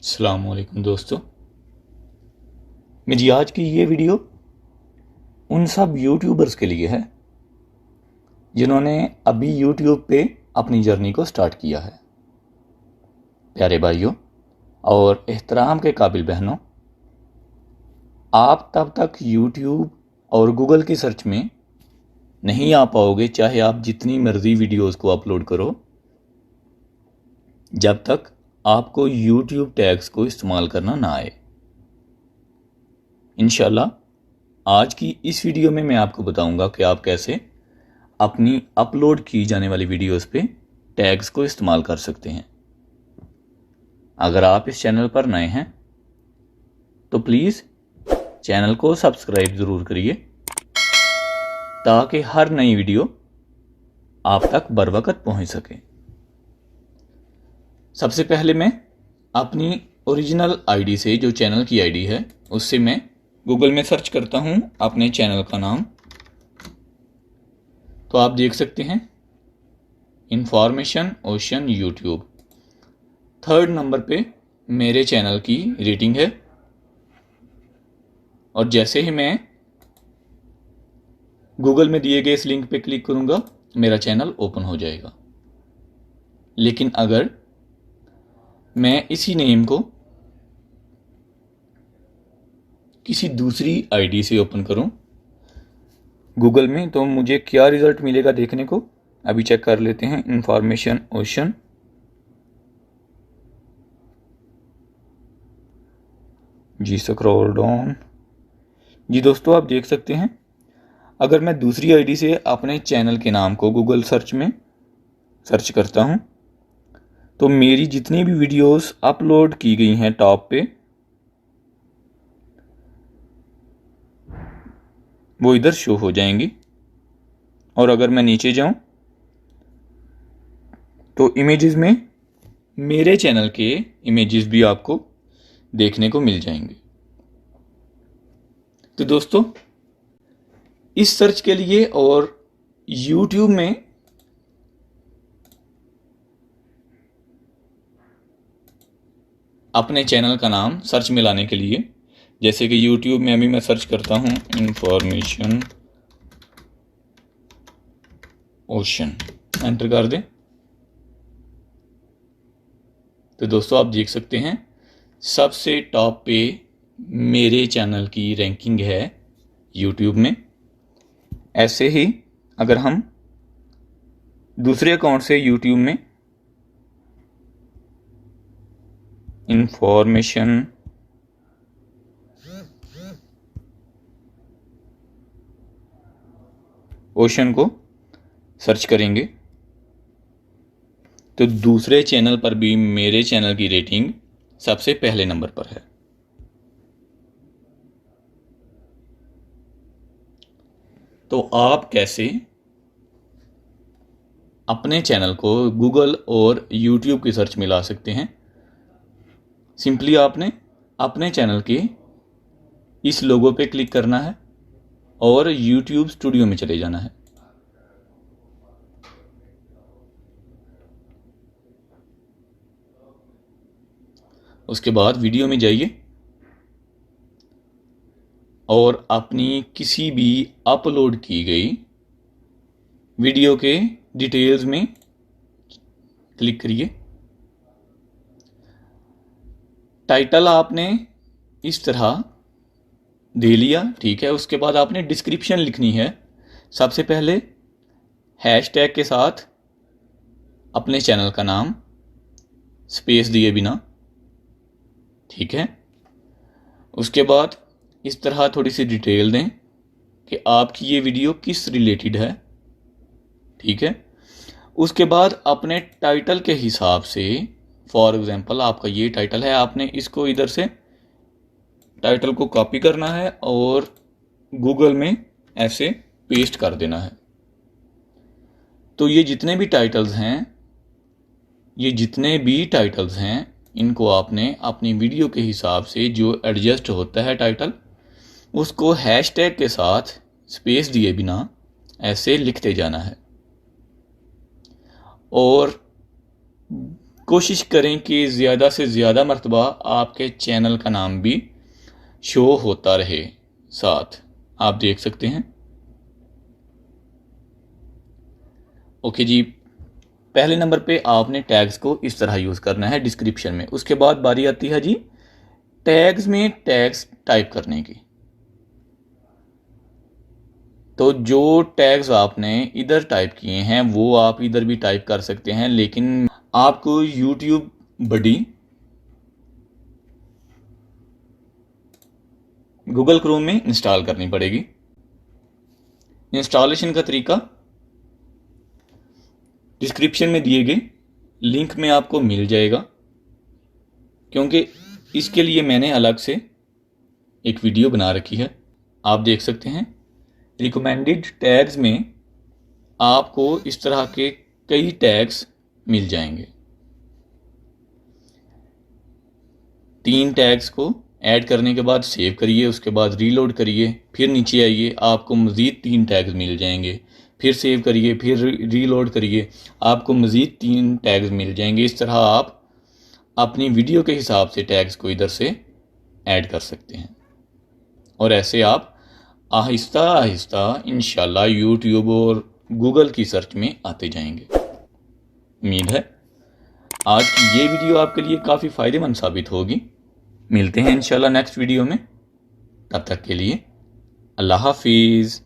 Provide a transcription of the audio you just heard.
अस्सलाम वालेकुम दोस्तों। मेरी आज की ये वीडियो उन सब यूट्यूबर्स के लिए है जिन्होंने अभी यूट्यूब पे अपनी जर्नी को स्टार्ट किया है। प्यारे भाइयों और एहतराम के काबिल बहनों, आप तब तक यूट्यूब और गूगल की सर्च में नहीं आ पाओगे चाहे आप जितनी मर्जी वीडियोस को अपलोड करो, जब तक आपको यूट्यूब टैग्स को इस्तेमाल करना ना आए। इंशाल्लाह आज की इस वीडियो में मैं आपको बताऊंगा कि आप कैसे अपनी अपलोड की जाने वाली वीडियोस पे टैग्स को इस्तेमाल कर सकते हैं। अगर आप इस चैनल पर नए हैं तो प्लीज़ चैनल को सब्सक्राइब ज़रूर करिए ताकि हर नई वीडियो आप तक बर वक्त पहुँच सके। सबसे पहले मैं अपनी ओरिजिनल आईडी से, जो चैनल की आईडी है, उससे मैं गूगल में सर्च करता हूँ अपने चैनल का नाम। तो आप देख सकते हैं information ocean YouTube. 3rd number पे मेरे चैनल की रेटिंग है और जैसे ही मैं गूगल में दिए गए इस लिंक पे क्लिक करूंगा मेरा चैनल ओपन हो जाएगा। लेकिन अगर मैं इसी नेम को किसी दूसरी आईडी से ओपन करूं गूगल में तो मुझे क्या रिजल्ट मिलेगा देखने को अभी चेक कर लेते हैं। इंफॉर्मेशन ओशन, जी स्क्रॉल डाउन। जी दोस्तों, आप देख सकते हैं अगर मैं दूसरी आईडी से अपने चैनल के नाम को गूगल सर्च में सर्च करता हूं तो मेरी जितनी भी वीडियोस अपलोड की गई हैं टॉप पे वो इधर शो हो जाएंगी। और अगर मैं नीचे जाऊं तो इमेजेस में मेरे चैनल के इमेजेस भी आपको देखने को मिल जाएंगे। तो दोस्तों, इस सर्च के लिए और YouTube में अपने चैनल का नाम सर्च में लाने के लिए, जैसे कि YouTube में अभी मैं सर्च करता हूं इंफॉर्मेशन ओशन, एंटर कर दें तो दोस्तों आप देख सकते हैं सबसे टॉप पे मेरे चैनल की रैंकिंग है YouTube में। ऐसे ही अगर हम दूसरे अकाउंट से YouTube में इंफॉर्मेशन ओशन को सर्च करेंगे तो दूसरे चैनल पर भी मेरे चैनल की रेटिंग सबसे पहले नंबर पर है। तो आप कैसे अपने चैनल को गूगल और YouTube की सर्च में ला सकते हैं? सिंपली आपने अपने चैनल के इस लोगो पे क्लिक करना है और YouTube स्टूडियो में चले जाना है। उसके बाद वीडियो में जाइए और अपनी किसी भी अपलोड की गई वीडियो के डिटेल्स में क्लिक करिए। टाइटल आपने इस तरह दे लिया, ठीक है। उसके बाद आपने डिस्क्रिप्शन लिखनी है। सबसे पहले हैशटैग के साथ अपने चैनल का नाम स्पेस दिए बिना, ठीक है। उसके बाद इस तरह थोड़ी सी डिटेल दें कि आपकी ये वीडियो किस रिलेटेड है, ठीक है। उसके बाद अपने टाइटल के हिसाब से, फॉर एग्जांपल आपका ये टाइटल है, आपने इसको इधर से टाइटल को कॉपी करना है और गूगल में ऐसे पेस्ट कर देना है। तो ये जितने भी टाइटल्स हैं इनको आपने अपनी वीडियो के हिसाब से जो एडजस्ट होता है टाइटल, उसको हैशटैग के साथ स्पेस दिए बिना ऐसे लिखते जाना है। और कोशिश करें कि ज़्यादा से ज़्यादा मर्तबा आपके चैनल का नाम भी शो होता रहे साथ। आप देख सकते हैं। ओके जी, पहले नंबर पे आपने टैग्स को इस तरह यूज़ करना है डिस्क्रिप्शन में। उसके बाद बारी आती है जी टैग्स में टैग्स टाइप करने की। तो जो टैग्स आपने इधर टाइप किए हैं वो आप इधर भी टाइप कर सकते हैं, लेकिन आपको यूट्यूब बडी गूगल क्रोम में इंस्टॉल करनी पड़ेगी। इंस्टॉलेशन का तरीका डिस्क्रिप्शन में दिए गए लिंक में आपको मिल जाएगा, क्योंकि इसके लिए मैंने अलग से एक वीडियो बना रखी है। आप देख सकते हैं रिकमेंडेड टैग्स में आपको इस तरह के कई टैग्स मिल जाएंगे। 3 टैग्स को ऐड करने के बाद सेव करिए, उसके बाद रीलोड करिए, फिर नीचे आइए, आपको मज़ीद 3 टैग्स मिल जाएंगे। फिर सेव करिए, फिर रीलोड करिए, आपको मज़ीद 3 टैग्स मिल जाएंगे। इस तरह आप अपनी वीडियो के हिसाब से टैग्स को इधर से ऐड कर सकते हैं और ऐसे आप आहिस्ता आहिस्ता इंशाल्लाह यूट्यूब और गूगल की सर्च में आते जाएंगे। उम्मीद है आज की ये वीडियो आपके लिए काफ़ी फ़ायदेमंद साबित होगी। मिलते हैं इंशाल्लाह नेक्स्ट वीडियो में। तब तक के लिए अल्लाह हाफिज़।